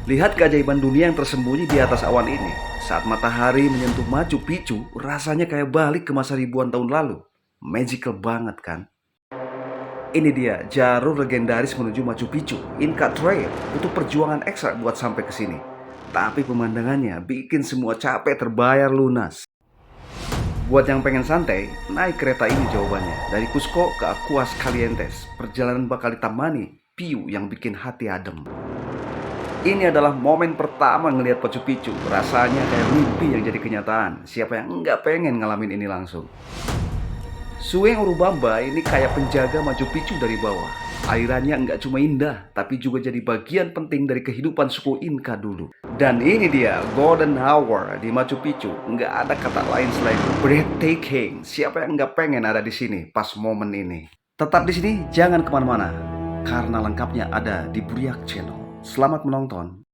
Lihat keajaiban dunia yang tersembunyi di atas awan ini. Saat matahari menyentuh Machu Picchu, rasanya kayak balik ke masa ribuan tahun lalu. Magical banget kan? Ini dia jalur legendaris menuju Machu Picchu, Inca Trail, untuk perjuangan ekstra buat sampai ke sini. Tapi pemandangannya bikin semua capek terbayar lunas. Buat yang pengen santai, naik kereta ini jawabannya. Dari Cusco ke Aguas Calientes, perjalanan bakal ditemani view yang bikin hati adem. Ini adalah momen pertama ngelihat Machu Picchu. Rasanya kayak mimpi yang jadi kenyataan. Siapa yang nggak pengen ngalamin ini langsung? Sueng Urubamba ini kayak penjaga Machu Picchu dari bawah. Alirannya nggak cuma indah, tapi juga jadi bagian penting dari kehidupan suku Inca dulu. Dan ini dia, Golden Hour di Machu Picchu. Nggak ada kata lain selain breathtaking. Siapa yang nggak pengen ada di sini pas momen ini? Tetap di sini, jangan kemana-mana. Karena lengkapnya ada di Buriak Channel. Selamat menonton.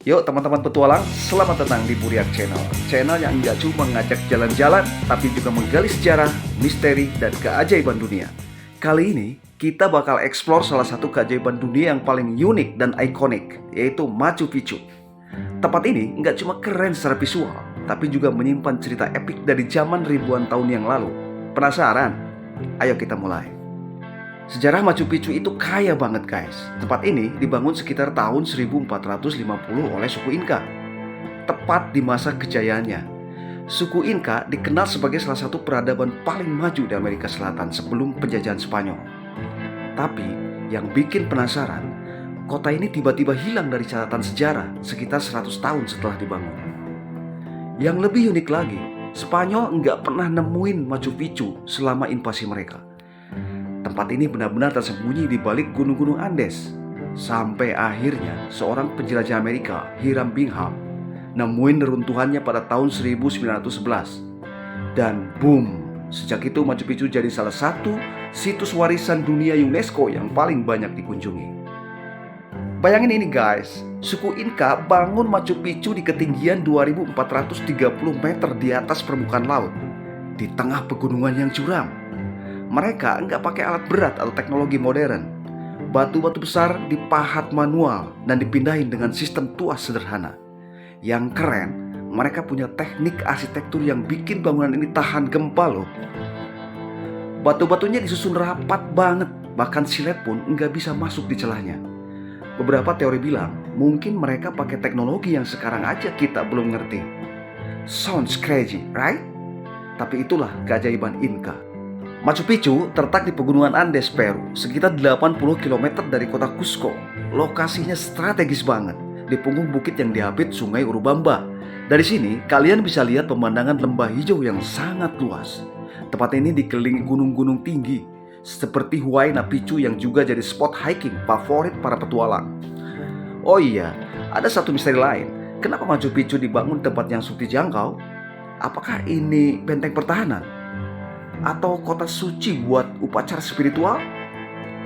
Yuk teman-teman petualang, selamat datang di Buriak Channel. Channel yang nggak cuma ngajak jalan-jalan, tapi juga menggali sejarah, misteri, dan keajaiban dunia. Kali ini, kita bakal eksplor salah satu keajaiban dunia yang paling unik dan ikonik, yaitu Machu Picchu. Tempat ini nggak cuma keren secara visual, tapi juga menyimpan cerita epik dari zaman ribuan tahun yang lalu. Penasaran? Ayo kita mulai. Sejarah Machu Picchu itu kaya banget guys. Tempat ini dibangun sekitar tahun 1450 oleh suku Inca, tepat di masa kejayaannya. Suku Inca dikenal sebagai salah satu peradaban paling maju di Amerika Selatan sebelum penjajahan Spanyol. Tapi yang bikin penasaran, kota ini tiba-tiba hilang dari catatan sejarah sekitar 100 tahun setelah dibangun. Yang lebih unik lagi, Spanyol nggak pernah nemuin Machu Picchu selama invasi mereka. Tempat ini benar-benar tersembunyi di balik gunung-gunung Andes. Sampai akhirnya seorang penjelajah Amerika, Hiram Bingham, nemuin neruntuhannya pada tahun 1911. Dan boom, sejak itu Machu Picchu jadi salah satu situs warisan dunia UNESCO yang paling banyak dikunjungi. Bayangin ini guys, suku Inca bangun Machu Picchu di ketinggian 2430 meter di atas permukaan laut, di tengah pegunungan yang curam. Mereka nggak pakai alat berat atau teknologi modern. Batu-batu besar dipahat manual dan dipindahin dengan sistem tuas sederhana. Yang keren, mereka punya teknik arsitektur yang bikin bangunan ini tahan gempa loh. Batu-batunya disusun rapat banget, bahkan silet pun nggak bisa masuk di celahnya. Beberapa teori bilang, mungkin mereka pakai teknologi yang sekarang aja kita belum ngerti. Sounds crazy, right? Tapi itulah keajaiban Inca. Machu Picchu terletak di pegunungan Andes, Peru, sekitar 80 km dari kota Cusco. Lokasinya strategis banget, di punggung bukit yang diapit Sungai Urubamba. Dari sini, kalian bisa lihat pemandangan lembah hijau yang sangat luas. Tempat ini dikelilingi gunung-gunung tinggi, seperti Huayna Picchu yang juga jadi spot hiking favorit para petualang. Oh iya, ada satu misteri lain. Kenapa Machu Picchu dibangun tempat yang sulit dijangkau? Apakah ini benteng pertahanan? Atau kota suci buat upacara spiritual?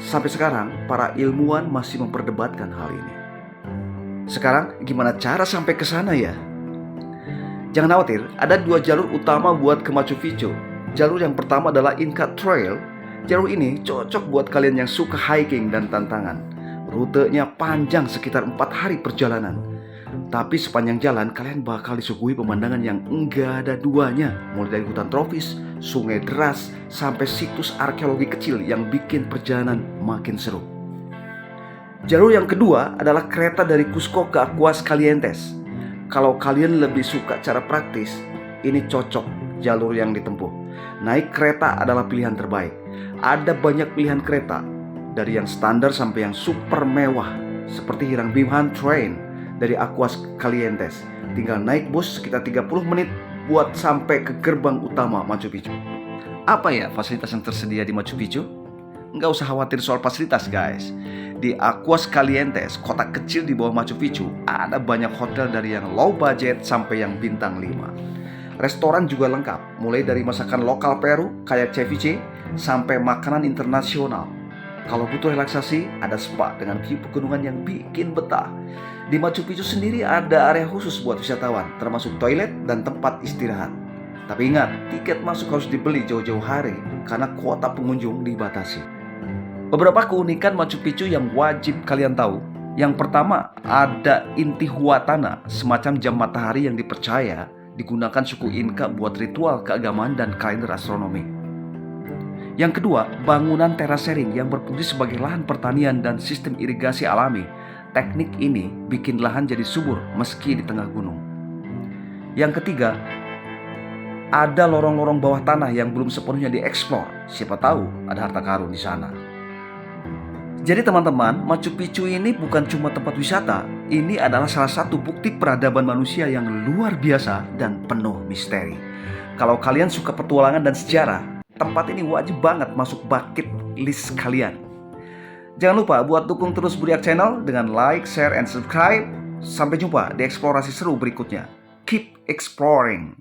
Sampai sekarang, para ilmuwan masih memperdebatkan hal ini. Sekarang, gimana cara sampai ke sana ya? Jangan khawatir, ada dua jalur utama buat ke Machu Picchu. Jalur yang pertama adalah Inca Trail. Jalur ini cocok buat kalian yang suka hiking dan tantangan. Rutenya panjang sekitar 4 hari perjalanan. Tapi sepanjang jalan kalian bakal disuguhi pemandangan yang enggak ada duanya. Mulai dari hutan tropis, sungai deras, sampai situs arkeologi kecil yang bikin perjalanan makin seru. Jalur yang kedua adalah kereta dari Cusco ke Aguas Calientes. Kalau kalian lebih suka cara praktis, ini cocok jalur yang ditempuh. Naik kereta adalah pilihan terbaik. Ada banyak pilihan kereta, dari yang standar sampai yang super mewah, seperti Hiram Bingham Train dari Aguas Calientes. Tinggal naik bus sekitar 30 menit buat sampai ke gerbang utama Machu Picchu. Apa ya fasilitas yang tersedia di Machu Picchu? Nggak usah khawatir soal fasilitas guys. Di Aguas Calientes, kota kecil di bawah Machu Picchu, ada banyak hotel dari yang low budget sampai yang bintang 5. Restoran juga lengkap, mulai dari masakan lokal Peru kayak ceviche sampai makanan internasional. Kalau butuh relaksasi, ada spa dengan view pegunungan yang bikin betah. Di Machu Picchu sendiri ada area khusus buat wisatawan, termasuk toilet dan tempat istirahat. Tapi ingat, tiket masuk harus dibeli jauh-jauh hari karena kuota pengunjung dibatasi. Beberapa keunikan Machu Picchu yang wajib kalian tahu. Yang pertama, ada Intihuatana, semacam jam matahari yang dipercaya digunakan suku Inca buat ritual keagamaan dan kalender astronomi. Yang kedua, bangunan terasering yang berfungsi sebagai lahan pertanian dan sistem irigasi alami. Teknik ini bikin lahan jadi subur meski di tengah gunung. Yang ketiga, ada lorong-lorong bawah tanah yang belum sepenuhnya dieksplor. Siapa tahu ada harta karun di sana. Jadi teman-teman, Machu Picchu ini bukan cuma tempat wisata. Ini adalah salah satu bukti peradaban manusia yang luar biasa dan penuh misteri. Kalau kalian suka petualangan dan sejarah, tempat ini wajib banget masuk bucket list kalian. Jangan lupa buat dukung terus Budiak Channel dengan like, share, and subscribe. Sampai jumpa di eksplorasi seru berikutnya. Keep exploring.